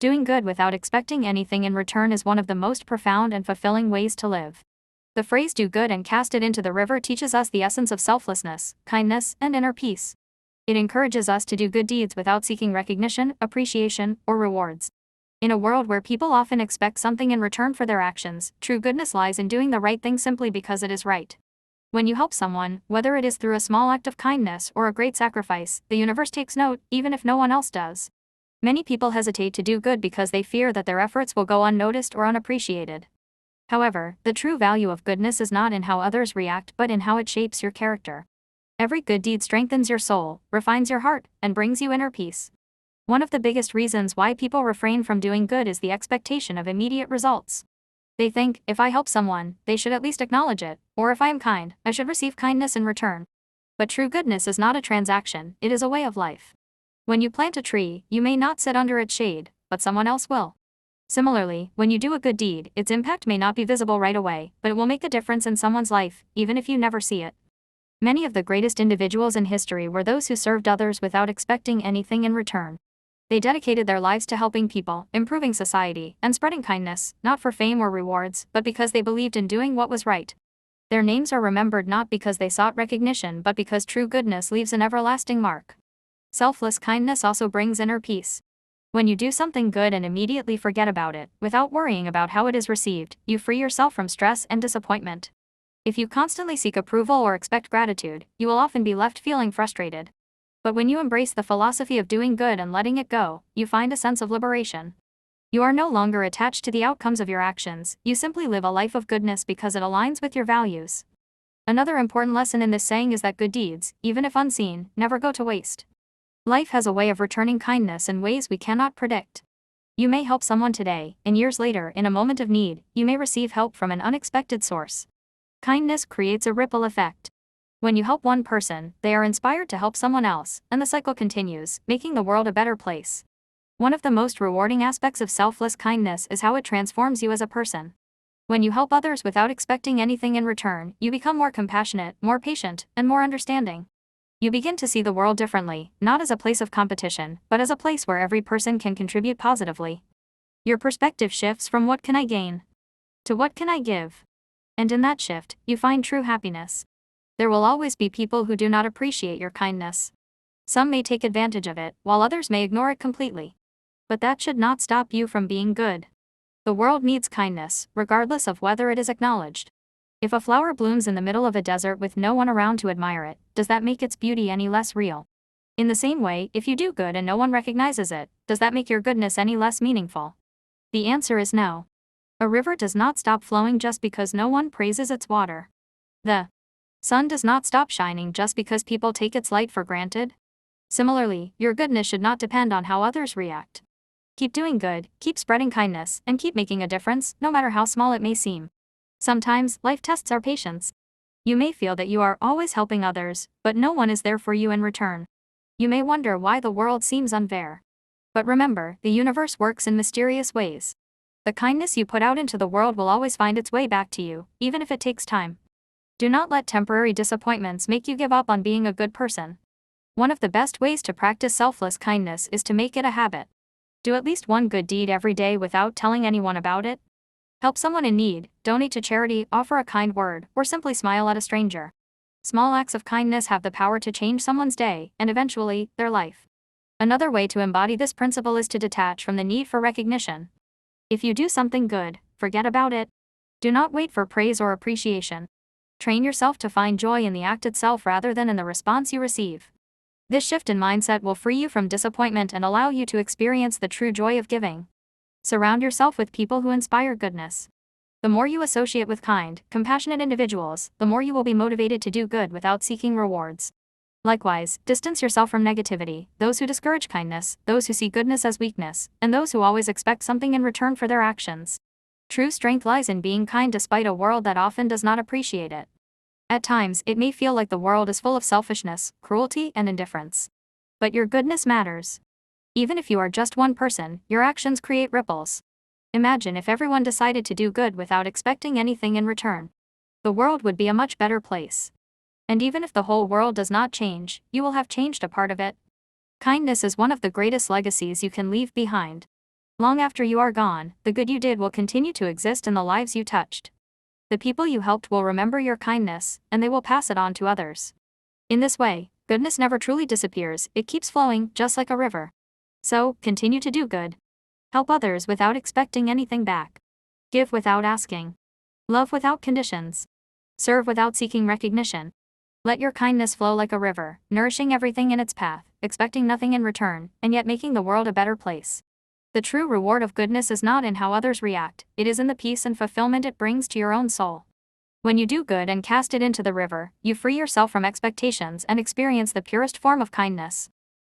Doing good without expecting anything in return is one of the most profound and fulfilling ways to live. The phrase "do good and cast it into the river" teaches us the essence of selflessness, kindness, and inner peace. It encourages us to do good deeds without seeking recognition, appreciation, or rewards. In a world where people often expect something in return for their actions, true goodness lies in doing the right thing simply because it is right. When you help someone, whether it is through a small act of kindness or a great sacrifice, the universe takes note, even if no one else does. Many people hesitate to do good because they fear that their efforts will go unnoticed or unappreciated. However, the true value of goodness is not in how others react but in how it shapes your character. Every good deed strengthens your soul, refines your heart, and brings you inner peace. One of the biggest reasons why people refrain from doing good is the expectation of immediate results. They think, if I help someone, they should at least acknowledge it, or if I am kind, I should receive kindness in return. But true goodness is not a transaction, it is a way of life. When you plant a tree, you may not sit under its shade, but someone else will. Similarly, when you do a good deed, its impact may not be visible right away, but it will make a difference in someone's life, even if you never see it. Many of the greatest individuals in history were those who served others without expecting anything in return. They dedicated their lives to helping people, improving society, and spreading kindness, not for fame or rewards, but because they believed in doing what was right. Their names are remembered not because they sought recognition but because true goodness leaves an everlasting mark. Selfless kindness also brings inner peace. When you do something good and immediately forget about it, without worrying about how it is received, you free yourself from stress and disappointment. If you constantly seek approval or expect gratitude, you will often be left feeling frustrated. But when you embrace the philosophy of doing good and letting it go, you find a sense of liberation. You are no longer attached to the outcomes of your actions, you simply live a life of goodness because it aligns with your values. Another important lesson in this saying is that good deeds, even if unseen, never go to waste. Life has a way of returning kindness in ways we cannot predict. You may help someone today, and years later, in a moment of need, you may receive help from an unexpected source. Kindness creates a ripple effect. When you help one person, they are inspired to help someone else, and the cycle continues, making the world a better place. One of the most rewarding aspects of selfless kindness is how it transforms you as a person. When you help others without expecting anything in return, you become more compassionate, more patient, and more understanding. You begin to see the world differently, not as a place of competition, but as a place where every person can contribute positively. Your perspective shifts from "what can I gain?" to "what can I give?" And in that shift, you find true happiness. There will always be people who do not appreciate your kindness. Some may take advantage of it, while others may ignore it completely. But that should not stop you from being good. The world needs kindness, regardless of whether it is acknowledged. If a flower blooms in the middle of a desert with no one around to admire it, does that make its beauty any less real? In the same way, if you do good and no one recognizes it, does that make your goodness any less meaningful? The answer is no. A river does not stop flowing just because no one praises its water. The sun does not stop shining just because people take its light for granted. Similarly, your goodness should not depend on how others react. Keep doing good, keep spreading kindness, and keep making a difference, no matter how small it may seem. Sometimes, life tests our patience. You may feel that you are always helping others, but no one is there for you in return. You may wonder why the world seems unfair. But remember, the universe works in mysterious ways. The kindness you put out into the world will always find its way back to you, even if it takes time. Do not let temporary disappointments make you give up on being a good person. One of the best ways to practice selfless kindness is to make it a habit. Do at least one good deed every day without telling anyone about it. Help someone in need, donate to charity, offer a kind word, or simply smile at a stranger. Small acts of kindness have the power to change someone's day, and eventually, their life. Another way to embody this principle is to detach from the need for recognition. If you do something good, forget about it. Do not wait for praise or appreciation. Train yourself to find joy in the act itself rather than in the response you receive. This shift in mindset will free you from disappointment and allow you to experience the true joy of giving. Surround yourself with people who inspire goodness. The more you associate with kind, compassionate individuals, the more you will be motivated to do good without seeking rewards. Likewise, distance yourself from negativity, those who discourage kindness, those who see goodness as weakness, and those who always expect something in return for their actions. True strength lies in being kind despite a world that often does not appreciate it. At times, it may feel like the world is full of selfishness, cruelty, and indifference. But your goodness matters. Even if you are just one person, your actions create ripples. Imagine if everyone decided to do good without expecting anything in return. The world would be a much better place. And even if the whole world does not change, you will have changed a part of it. Kindness is one of the greatest legacies you can leave behind. Long after you are gone, the good you did will continue to exist in the lives you touched. The people you helped will remember your kindness, and they will pass it on to others. In this way, goodness never truly disappears, it keeps flowing, just like a river. So, continue to do good. Help others without expecting anything back. Give without asking. Love without conditions. Serve without seeking recognition. Let your kindness flow like a river, nourishing everything in its path, expecting nothing in return, and yet making the world a better place. The true reward of goodness is not in how others react, it is in the peace and fulfillment it brings to your own soul. When you do good and cast it into the river, you free yourself from expectations and experience the purest form of kindness.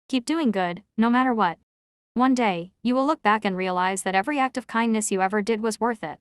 Keep doing good, no matter what. One day, you will look back and realize that every act of kindness you ever did was worth it.